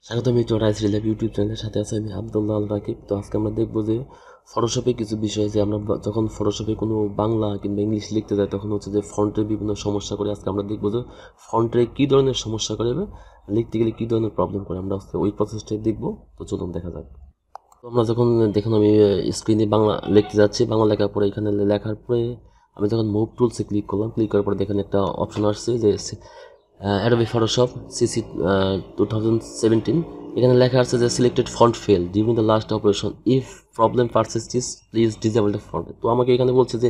স্বাগতম rice রিল্যাব YouTube চ্যানেলের সাথে আছে আমি আব্দুল্লাহ আল রাকিব। তো আজকে আমরা দেখবো যে ফটোশপে কিছু বিষয় যে আমরা যখন ফটোশপে কোনো বাংলা কিংবা ইংলিশ লিখতে যাই তখন হচ্ছে যে ফন্টের বিভিন্ন সমস্যা করে। আজকে আমরা দেখবো যে ফন্টে কী ধরনের সমস্যা করে লিখতে গেলে কী ধরনের প্রবলেম করে, আমরা আজকে ওই প্রসেসটাই দেখবো। তো চলুন দেখা যাক। তো আমরা যখন দেখুন আমি স্ক্রিনে বাংলা লিখতে যাচ্ছি, বাংলা লেখার পরে এখানে লেখার পরে আমি যখন মুভ টুলসে ক্লিক করলাম, ক্লিক করার পরে দেখেন একটা অপশন আসছে যে Adobe Photoshop CC 2017 এখানে লেখা আছে যে selected font fail during the last operation if problem persists please disable the font. তো আমাকে এখানে বলছে যে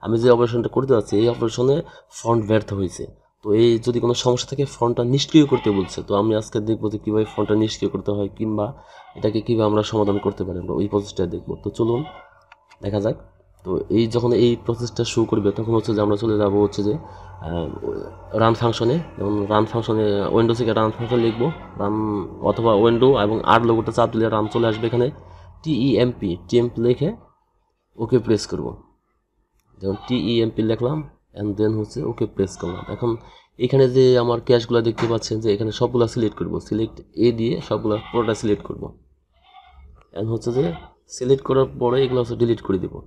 আমি যে অপারেশনটা করতে যাচ্ছি এই অপারেশনে ফন্ট ব্যর্থ হয়েছে। তো এই যদি কোনো সমস্যা থাকে ফন্টটা নিষ্ক্রিয় করতে বলছে। তো আমি আজকে দেখবো যে কীভাবে ফন্টটা নিষ্ক্রিয় করতে হয় কিংবা এটাকে কীভাবে আমরা সমাধান করতে পারি, আমরা ওই প্রসেসটা দেখবো। তো চলুন দেখা যাক। তো এই যখন এই প্রসেসটা শুরু করবে তখন হচ্ছে যে আমরা চলে যাবো হচ্ছে যে রান ফাংশনে। যেমন রান ফাংশনে উইন্ডো থেকে রান ফাংশন লিখবো, রান অথবা উইন্ডো এবং আর লোগোটা চাপ দিলে রান চলে আসবে। এখানে টিএমপি লিখে ওকে প্রেস করব। যেমন টিএমপি লিখলাম অ্যান্ড দেন হচ্ছে ওকে প্রেস করলাম। এখন এখানে যে আমার ক্যাশগুলো দেখতে পাচ্ছেন যে এখানে সবগুলো সিলেক্ট করব, সিলেক্ট এ দিয়ে সবগুলো পুরোটা সিলেক্ট করব। অ্যান্ড হচ্ছে যে সিলেক্ট করার পরে এগুলো হচ্ছে ডিলিট করে দেবো।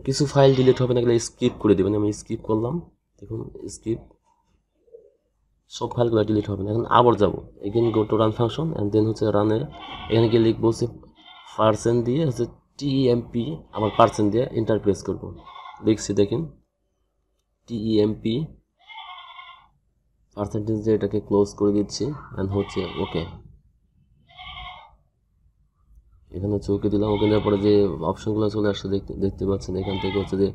কিছু ফাইল ডিলিট হবে না, এগুলো স্কিপ করে দেবেন। আমি স্কিপ করলাম, দেখুন স্কিপ, সব ফাইলগুলো ডিলিট হবে না। এখন আবার যাবো, again go to run function and then হচ্ছে রানে এখানে গিয়ে লিখবো হচ্ছে পার্সেন্ট দিয়ে হচ্ছে টিএমপি, আমার পার্সেন্ট দিয়ে এন্টার প্রেস করবো। লিখছি দেখেন টিএমপি পার্সেন্টেজ দিয়ে এটাকে ক্লোজ করে দিচ্ছি অ্যান্ড হচ্ছে ওকে। এখানে হচ্ছে ওকে দিলাম। ওকে দেওয়ার পরে যে অপশনগুলো চলে আসছে দেখতে পাচ্ছেন, এখান থেকে হচ্ছে যে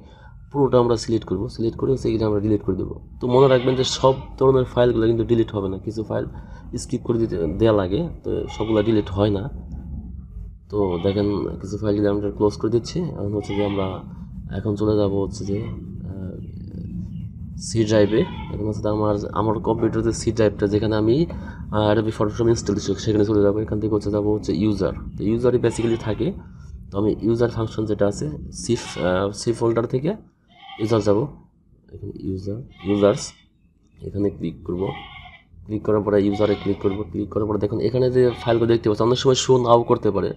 পুরোটা আমরা সিলেক্ট করবো, সিলেক্ট করে হচ্ছে এখানে আমরা ডিলিট করে দেবো। তো মনে রাখবেন যে সব ধরনের ফাইলগুলো কিন্তু ডিলিট হবে না, কিছু ফাইল স্কিপ করে দেওয়া লাগে, তো সবগুলো ডিলিট হয় না। তো দেখেন কিছু ফাইল যদি আমরা ক্লোজ করে দিচ্ছি। এখন হচ্ছে যে আমরা এখন চলে যাব হচ্ছে যে সি ড্রাইভে। এখন হচ্ছে আমার কম্পিউটারে সি ড্রাইভটা যেখানে আমি Adobe Photoshop ইনস্টল দিচ্ছি সেখানে চলে যাবো। এখান থেকে হচ্ছে যাবো হচ্ছে ইউজার। তো ইউজারই বেসিক্যালি থাকে। তো আমি ইউজার ফাংশন যেটা আছে সি ফোল্ডার থেকে ইউজার যাব। এখানে ইউজার্স এখানে ক্লিক করব। ক্লিক করার পরে ইউজারে ক্লিক করব। ক্লিক করার পরে দেখুন এখানে যে ফাইলগুলো দেখতে পাচ্ছি অনেক সময় শো নাও করতে পারে।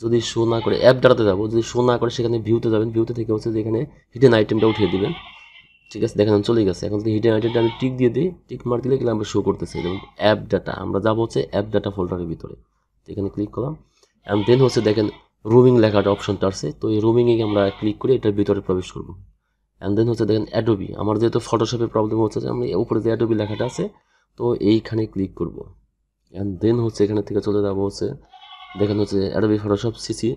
যদি শো না করে অ্যাপ ডাটাতে যাবো, যদি শো না করে সেখানে ভিউতে যাবেন, ভিউতে থেকে হচ্ছে যে এখানে হিডেন আইটেমটা উঠিয়ে দিবেন। ঠিক আছে, দেখেন চলে গেছে। এখন যদি হিডেন আইটেমটা আমি টিক দিয়ে দিই, টিক মার দিলে গেলে আমরা শো করতেছে। যেমন অ্যাপ ডাটা, আমরা যাবো হচ্ছে অ্যাপ ডাটা ফোল্ডারের ভিতরে। এখানে ক্লিক করলাম অ্যান্ড দেন হচ্ছে দেখেন রুমিং লেখাটা অপশনটা আছে। তো এই রুমিংয়ে আমরা ক্লিক করে এটার ভিতরে প্রবেশ করবো। অ্যান্ড দেন হচ্ছে দেখেন অ্যাডোবি, আমার যেহেতু ফটোশপের প্রবলেম হচ্ছে যে আমি উপরে যে অ্যাডোবি লেখাটা আছে তো এইখানে ক্লিক করব। অ্যান্ড দেন হচ্ছে এখানে থেকে চলে যাবো হচ্ছে দেখেন হচ্ছে অ্যাডোবি ফটোশপ সিসি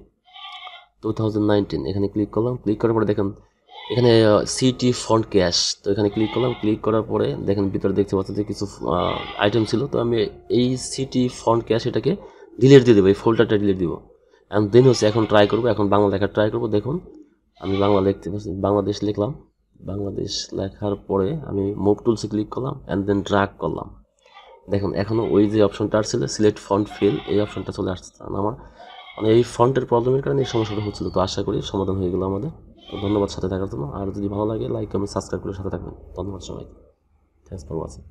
2019 এখানে ক্লিক করলাম। ক্লিক করার পরে দেখেন এখানে সিটি ফন্ট ক্যাশ, তো এখানে ক্লিক করলাম। ক্লিক করার পরে দেখেন ভিতরে দেখতে পাচ্ছেন যে কিছু আইটেম ছিল। তো আমি এই সিটি ফন্ট ক্যাশ এটাকে ডিলিট দিয়ে দেবো, এই ফোল্ডারটা ডিলিট দিব। অ্যান্ড দেন হচ্ছে এখন ট্রাই করবো, এখন বাংলা লেখা ট্রাই করবো। দেখুন আমি বাংলা লিখতে পারছি, বাংলাদেশ লিখলাম। বাংলাদেশ লেখার পরে আমি মুভ টুলসে ক্লিক করলাম অ্যান্ড দেন ড্র্যাগ করলাম। দেখুন এখনও ওই যে অপশনটা আসছিল সিলেক্ট ফন্ট ফিল, এই অপশনটা চলে আসছে। আমার মানে এই ফন্টের প্রবলেমের কারণে এই সমস্যাটা হচ্ছিল। তো আশা করি সমাধান হয়ে গেলো আমাদের। তো ধন্যবাদ সাথে থাকার জন্য। আর যদি ভালো লাগে লাইক কমেন্ট সাবস্ক্রাইব করে সাথে থাকবেন। ধন্যবাদ সবাই, থ্যাঙ্কস ফর ওয়াচিং।